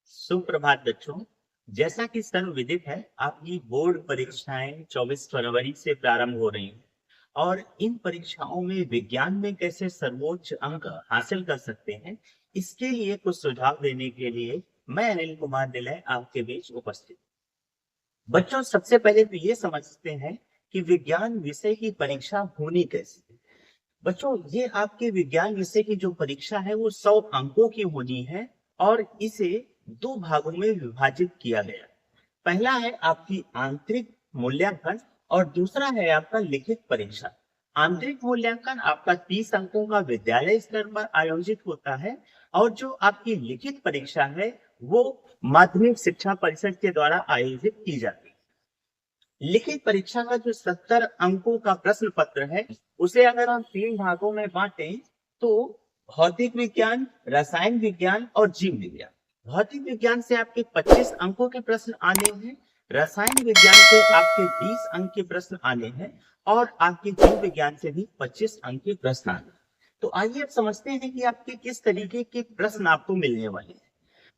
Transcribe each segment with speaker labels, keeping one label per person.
Speaker 1: सुप्रभात बच्चों। जैसा कि सर्वविदित है, आपकी बोर्ड परीक्षाएं 24 फरवरी से प्रारंभ हो रही हैं और इन परीक्षाओं में विज्ञान में कैसे सर्वोच्च अंक हासिल कर सकते हैं, इसके लिए कुछ सुझाव देने के लिए मैं अनिल कुमार निलय आपके बीच उपस्थित। बच्चों, सबसे पहले तो ये समझते हैं कि विज्ञान विषय की परीक्षा होनी कैसी है। बच्चों, ये आपके विज्ञान विषय की जो परीक्षा है वो 100 अंकों की होनी है और इसे दो भागों में विभाजित किया गया। पहला है आपकी आंतरिक मूल्यांकन और दूसरा है आपका लिखित परीक्षा। आंतरिक मूल्यांकन आपका 30 अंकों का विद्यालय स्तर पर आयोजित होता है और जो आपकी लिखित परीक्षा है वो माध्यमिक शिक्षा परिषद के द्वारा आयोजित की जाती है। लिखित परीक्षा का जो 70 अंकों का प्रश्न पत्र है उसे अगर हम तीन भागों में बांटें तो भौतिक विज्ञान, रसायन विज्ञान और जीव विज्ञान। भौतिक विज्ञान से आपके 25 अंकों के प्रश्न आने हैं, रसायन विज्ञान से आपके 20 अंक के प्रश्न आने हैं और आपके जीव विज्ञान से भी 25 अंक के प्रश्न आने हैं। तो आइए अब समझते हैं कि आपके किस तरीके के प्रश्न आपको मिलने वाले हैं।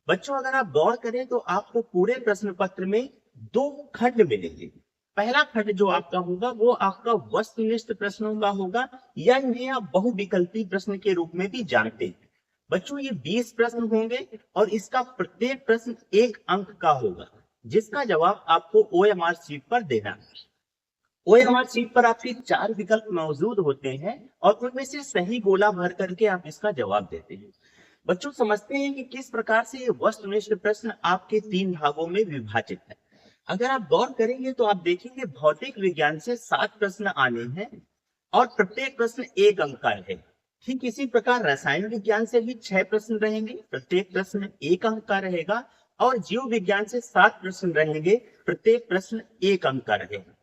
Speaker 1: बच्चों, अगर आप गौर करें तो आपको पूरे प्रश्न पत्र में दो खंड मिलेंगे। पहला खंड जो आपका होगा वो आपका वस्तुनिष्ठ प्रश्नों का होगा या इन्हें आप बहुविकल्पी प्रश्न के रूप में भी जानते हैं। बच्चों, ये 20 प्रश्न होंगे और इसका प्रत्येक प्रश्न 1 अंक का होगा जिसका जवाब आपको ओएमआर शीट पर देना है। ओएमआर शीट पर आपके 4 विकल्प मौजूद होते हैं और उनमें से सही गोला भर करके आप इसका जवाब देते हैं। बच्चों, समझते हैं कि किस प्रकार से ये वस्तुनिष्ठ प्रश्न आपके 3 भागों में विभाजित है। अगर आप गौर करेंगे तो आप देखेंगे भौतिक विज्ञान से 7 प्रश्न आने हैं और प्रत्येक प्रश्न 1 अंक का रहेगा। ठीक इसी प्रकार रसायन विज्ञान से भी 6 प्रश्न रहेंगे, प्रत्येक प्रश्न 1 अंक का रहेगा और जीव विज्ञान से 7 प्रश्न रहेंगे, प्रत्येक प्रश्न 1 अंक का रहेगा।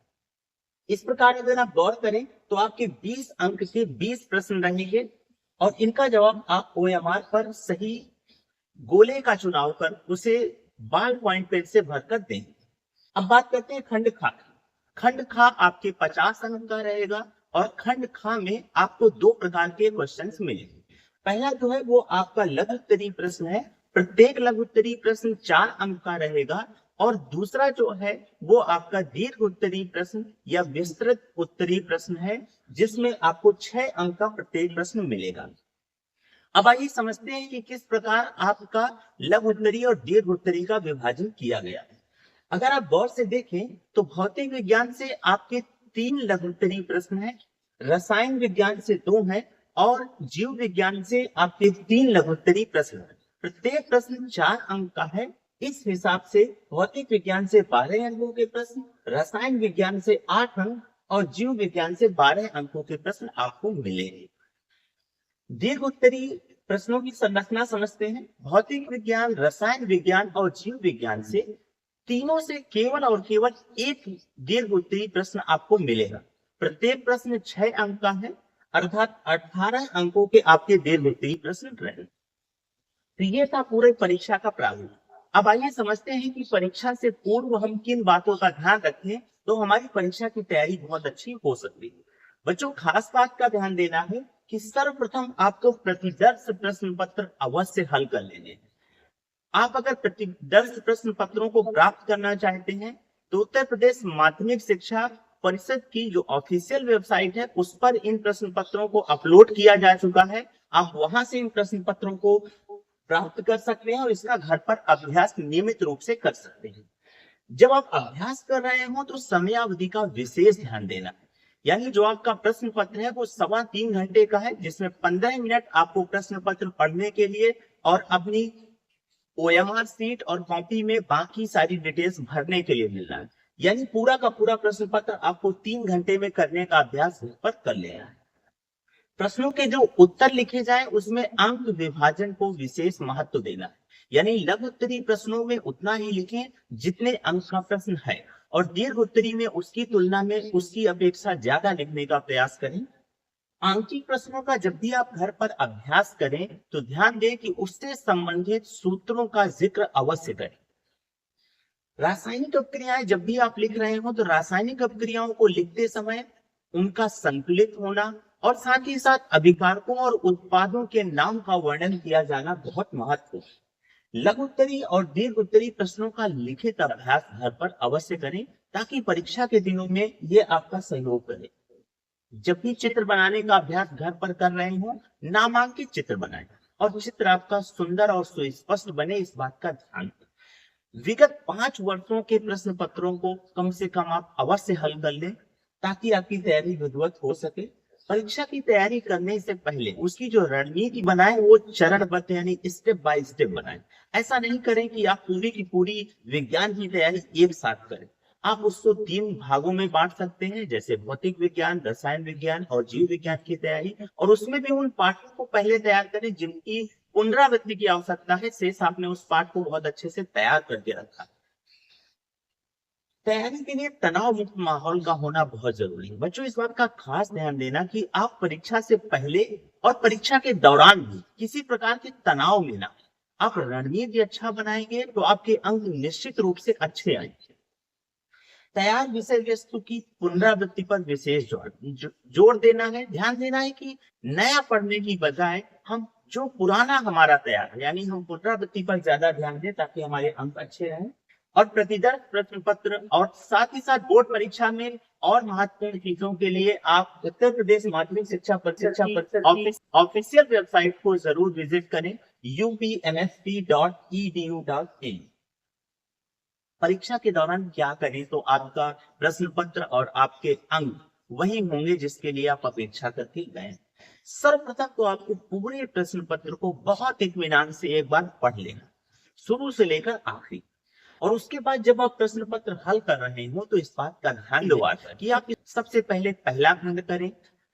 Speaker 1: इस प्रकार अगर आप गौर करें तो आपके 20 अंक के 20 प्रश्न रहेंगे और इनका जवाब आप ओएमआर पर सही गोले का चुनाव कर उसे बाल पॉइंट पेन से भरकर दें। अब बात करते हैं खंड खा। खंड खा आपके 50 अंक का रहेगा और खंड खा में आपको दो प्रकार के क्वेश्चंस मिलेंगे। पहला जो है वो आपका लघु उत्तरीय प्रश्न है, प्रत्येक लघु उत्तरीय प्रश्न 4 अंक का रहेगा और दूसरा जो है वो आपका दीर्घ उत्तरीय प्रश्न या विस्तृत उत्तरीय प्रश्न है जिसमें आपको 6 अंक का प्रत्येक प्रश्न मिलेगा। अब आइए समझते हैं कि किस प्रकार आपका लघु उत्तरीय और दीर्घ उत्तरीय का विभाजन किया गया है। अगर आप गौर से देखें तो भौतिक विज्ञान से आपके 3 लघु उत्तरीय प्रश्न हैं, रसायन विज्ञान से 2 हैं और जीव विज्ञान से आपके 3 लघु उत्तरीय प्रश्न हैं। प्रत्येक प्रश्न 4 अंक का है। इस हिसाब से भौतिक विज्ञान से 12 अंकों के प्रश्न, रसायन विज्ञान से 8 अंक और जीव विज्ञान से 12 अंकों के प्रश्न आपको मिलेंगे। दीर्घ उत्तरीय प्रश्नों की संरचना समझते हैं। भौतिक विज्ञान, रसायन विज्ञान और जीव विज्ञान से तीनों से केवल और केवल एक दीर्घ उत्तरीय प्रश्न आपको मिलेगा। प्रत्येक प्रश्न 6 अंक का है, अर्थात 18 अंकों के आपके दीर्घ उत्तरीय प्रश्न रहे। तो ये था पूरे परीक्षा का प्रारूप। अब आइए समझते हैं कि परीक्षा से पूर्व हम किन बातों का ध्यान रखें तो हमारी परीक्षा की तैयारी बहुत अच्छी हो सकती है। बच्चों, खास बात का ध्यान देना है कि सर्वप्रथम आपको प्रतिदर्श प्रश्न पत्र अवश्य हल कर लेने हैं। आप अगर प्रतिदर्श प्रश्न पत्रों को प्राप्त करना चाहते हैं तो उत्तर प्रदेश माध्यमिक शिक्षा परिषद की जो ऑफिशियल वेबसाइट है उस पर इन प्रश्न पत्रों को अपलोड किया जा चुका है। आप वहां से इन प्रश्न पत्रों को प्राप्त कर सकते हैं और इसका घर पर अभ्यास नियमित रूप से कर सकते हैं। जब आप अभ्यास कर रहे हो तो समयावधि का विशेष ध्यान देना है। यानी जो आपका प्रश्न पत्र है वो 3.25 घंटे का है जिसमें 15 मिनट आपको प्रश्न पत्र पढ़ने के लिए और अपनी ओएमआर शीट और कॉपी में बाकी सारी डिटेल्स भरने के लिए मिलना है। यानी पूरा का पूरा प्रश्न पत्र आपको 3 घंटे में करने का अभ्यास पर कर लेना है। प्रश्नों के जो उत्तर लिखे जाए उसमें अंक विभाजन को विशेष महत्व देना है। यानी लघु उत्तरीय प्रश्नों में उतना ही लिखें जितने अंक का प्रश्न है और दीर्घ उत्तरीय में उसकी तुलना में उसकी अपेक्षा ज्यादा लिखने का प्रयास करें। आंकिक प्रश्नों का जब भी आप घर पर अभ्यास करें तो ध्यान दें कि उससे संबंधित सूत्रों का जिक्र अवश्य करें। रासायनिक अपक्रियाएं जब भी आप लिख रहे हो तो रासायनिक अपक्रियाओं को लिखते समय उनका संतुलित होना और साथ ही साथ अभिकारकों और उत्पादों के नाम का वर्णन किया जाना बहुत महत्वपूर्ण है। लघु उत्तरी और दीर्घ उत्तरी प्रश्नों का लिखित अभ्यास घर पर अवश्य करें, ताकि परीक्षा के दिनों में ये आपका सहयोग करे। जब भी चित्र बनाने का अभ्यास घर पर कर रहे हो, नामांकित चित्र बनाएं और चित्र आपका सुंदर और सुस्पष्ट बने, इस बात का ध्यान रखें। विगत 5 वर्षों के प्रश्न पत्रों को कम से कम आप अवश्य हल कर लें, ताकि आपकी तैयारी विधिवत हो सके। परीक्षा की तैयारी करने से पहले उसकी जो रणनीति बनाए वो चरणबद्ध यानी स्टेप बाय स्टेप बनाए। ऐसा नहीं करें कि आप पूरी की पूरी विज्ञान की तैयारी एक साथ करें। आप उसको 3 भागों में बांट सकते हैं, जैसे भौतिक विज्ञान, रसायन विज्ञान और जीव विज्ञान की तैयारी, और उसमें भी उन पाठों को पहले तैयार करें जिनकी पुनरावृत्ति की आवश्यकता है, शेष आपने उस पाठ को बहुत अच्छे से तैयार करके रखा। तैयारी के लिए तनाव मुक्त माहौल का होना बहुत जरूरी है। बच्चों, इस बात का खास ध्यान देना कि आप परीक्षा से पहले और परीक्षा के दौरान भी किसी प्रकार के तनाव में ना आए। आप रणनीति अच्छा बनाएंगे तो आपके अंक निश्चित रूप से आएंगे। तैयार विषय वस्तु की पुनरावृत्ति पर विशेष जोर देना है। ध्यान देना है कि नया पढ़ने की बजाय हम जो पुराना हमारा तैयार है, यानी हम पुनरावृत्ति पर ज्यादा ध्यान दें, ताकि हमारे अंक अच्छे रहें। और प्रतिदर्श प्रश्न पत्र और साथ ही साथ बोर्ड परीक्षा में और महत्वपूर्ण चीजों के लिए आप उत्तर प्रदेश माध्यमिक शिक्षा परिषद ऑफिशियल वेबसाइट को जरूर विजिट करें, upmsp.edu.in। परीक्षा के दौरान क्या करें तो आपका प्रश्न पत्र और आपके अंक वही होंगे जिसके लिए आप अपेक्षा करके गए। सर्वप्रथम तो आपको पूरे प्रश्न पत्र को बहुत इत्मीनान से एक बार पढ़ लेना, शुरू से लेकर आखिरी। और उसके बाद जब आप प्रश्न पत्र हल कर रहे हो तो इस बात का ध्यान दें कि आप सबसे पहले पहला खंड करें,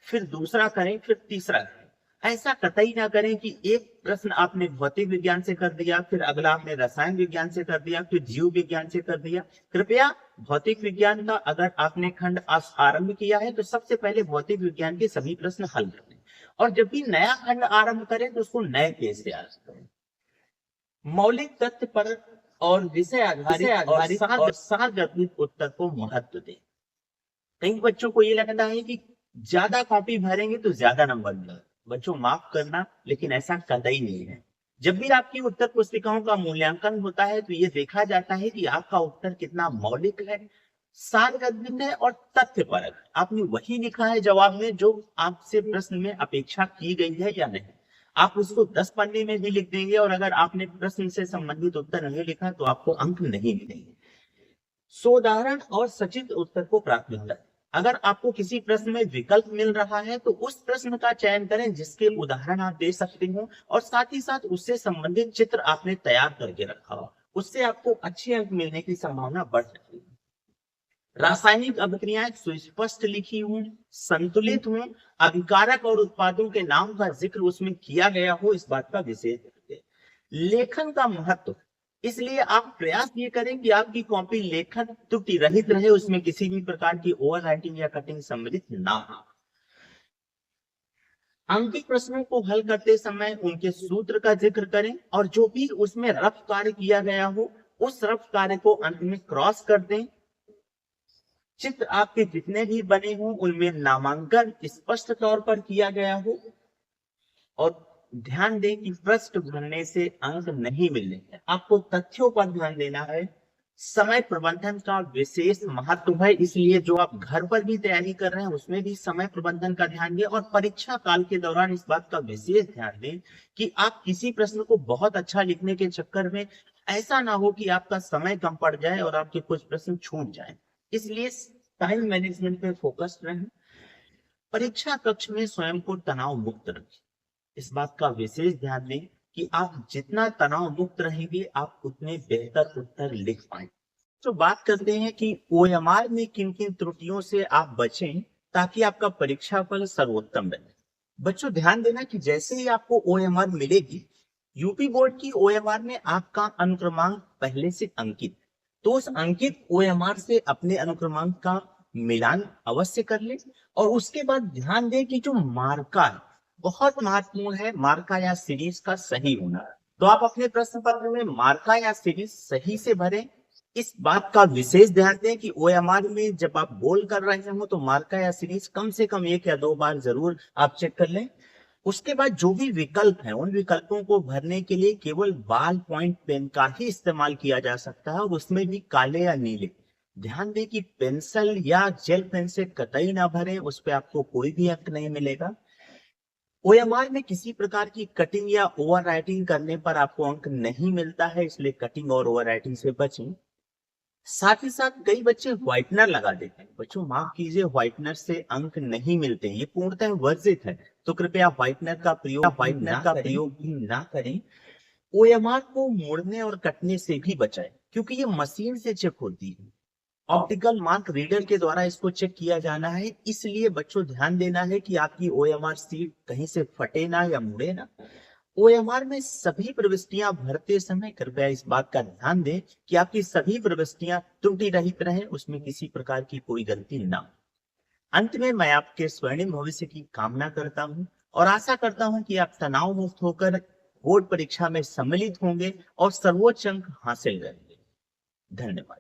Speaker 1: फिर दूसरा करें, फिर तीसरा करें। ऐसा कतई ना करें कि एक प्रश्न आपने भौतिक विज्ञान से कर दिया, फिर अगला आपने रसायन विज्ञान से कर दिया, फिर जीव विज्ञान से कर दिया। कृपया भौतिक विज्ञान का अगर आपने खंड आरंभ किया है तो सबसे पहले भौतिक विज्ञान के सभी प्रश्न हल करें, और जब भी नया खंड आरंभ करें तो उसको नए पेज से आरंभ करें। मौलिक तथ्य पर और विषय आधारित और सारगर्भित उत्तर को महत्व दें। कई बच्चों को ये लगता है कि ज्यादा कॉपी भरेंगे तो ज्यादा नंबर मिलेगा। बच्चों, माफ करना, लेकिन ऐसा कतई नहीं है। जब भी आपकी उत्तर पुस्तिकाओं का मूल्यांकन होता है तो ये देखा जाता है कि आपका उत्तर कितना मौलिक है, सारगर्भित है और तथ्यपरक। आपने वही लिखा है जवाब में जो आपसे प्रश्न में अपेक्षा की गई है या नहीं। आप उसको 10 पन्ने में भी लिख देंगे और अगर आपने प्रश्न से संबंधित उत्तर नहीं लिखा तो आपको अंक नहीं मिलेंगे। सोदाहरण और सचित्र उत्तर को प्राथमिकता। अगर आपको किसी प्रश्न में विकल्प मिल रहा है तो उस प्रश्न का चयन करें जिसके उदाहरण आप दे सकते हो, और साथ ही साथ उससे संबंधित चित्र आपने तैयार करके रखा हो। उससे आपको अच्छे अंक मिलने की संभावना बढ़ सकती है। रासायनिक अभिक्रियाएं सुस्पष्ट लिखी हूं, संतुलित हूं, अभिकारक और उत्पादों के नाम का जिक्र उसमें किया गया हो, इस बात का विशेष ध्यान दें। लेखन का महत्व, इसलिए आप प्रयास ये करें कि आपकी कॉपी लेखन त्रुटि रहित रहे, उसमें किसी भी प्रकार की ओवर राइटिंग या कटिंग सम्मिलित ना हो। अंकित प्रश्नों को हल करते समय उनके सूत्र का जिक्र करें, और जो भी उसमें रफ कार्य किया गया हो उस रफ कार्य को अंत में क्रॉस कर दें। चित्र आपके जितने भी बने हों उनमें नामांकन स्पष्ट तौर पर किया गया हो, और ध्यान दें कि पृष्ठ भरने से अंक नहीं मिलने हैं। आपको तथ्यों पर ध्यान देना है। समय प्रबंधन का विशेष महत्व है, इसलिए जो आप घर पर भी तैयारी कर रहे हैं उसमें भी समय प्रबंधन का ध्यान दें, और परीक्षा काल के दौरान इस बात का विशेष ध्यान दें कि आप किसी प्रश्न को बहुत अच्छा लिखने के चक्कर में ऐसा ना हो कि आपका समय कम पड़ जाए और आपके कुछ प्रश्न छूट जाए। इसलिए टाइम मैनेजमेंट पे फोकस रहें। परीक्षा कक्ष में स्वयं को तनाव मुक्त रखें। इस बात का विशेष ध्यान दें कि आप जितना तनाव मुक्त रहेंगे आप उतने बेहतर उत्तर लिख पाएंगे। तो बात करते हैं कि ओएमआर में किन किन त्रुटियों से आप बचें ताकि आपका परीक्षा फल सर्वोत्तम बने। बच्चों, ध्यान देना कि जैसे ही आपको ओएमआर मिलेगी, यूपी बोर्ड की ओएमआर में आपका अनुक्रमांक पहले से अंकित, तो उस अंकित ओएमआर से अपने अनुक्रमांक का मिलान अवश्य कर ले। और उसके बाद ध्यान दें कि जो मार्का है बहुत महत्वपूर्ण है, मार्का या सीरीज का सही होना। तो आप अपने प्रश्न पत्र में मार्का या सीरीज सही से भरें। इस बात का विशेष ध्यान दें कि ओएमआर में जब आप गोल कर रहे हो तो मार्का या सीरीज कम से कम 1 या 2 बार जरूर आप चेक कर लें। उसके बाद जो भी विकल्प हैं, उन विकल्पों को भरने के लिए केवल बॉल पॉइंट पेन का ही इस्तेमाल किया जा सकता है और उसमें भी काले या नीले। ध्यान दें कि पेंसिल या जेल पेन से कतई ना भरें, उस पे आपको कोई भी अंक नहीं मिलेगा। ओएमआर में किसी प्रकार की कटिंग या ओवर राइटिंग करने पर आपको अंक नहीं मिलता है, इसलिए कटिंग और ओवर राइटिंग से बचें। साथ ही साथ कई बच्चे व्हाइटनर लगा देते हैं। बच्चों माफ कीजिए, व्हाइटनर से अंक नहीं मिलते, ये पूर्णतः वर्जित है। तो कृपया व्हाइटनर का प्रयोग भी ना करें। ओएमआर को मोड़ने और कटने से भी बचाएं, क्योंकि ये मशीन से चेक होती है। ऑप्टिकल मार्क रीडर के द्वारा इसको चेक किया जाना है, इसलिए बच्चों ध्यान देना है कि आपकी ओएमआर सीट कहीं से फटे ना या मुड़े ना। ओएमआर में सभी प्रविष्टियां भरते समय कृपया इस बात का ध्यान दें कि आपकी सभी प्रविष्टियां त्रुटि रहित रहें, उसमें किसी प्रकार की कोई गलती ना हो। अंत में मैं आपके स्वर्णिम भविष्य की कामना करता हूं और आशा करता हूं कि आप तनाव मुक्त होकर बोर्ड परीक्षा में सम्मिलित होंगे और सर्वोच्च अंक हासिल करेंगे। धन्यवाद।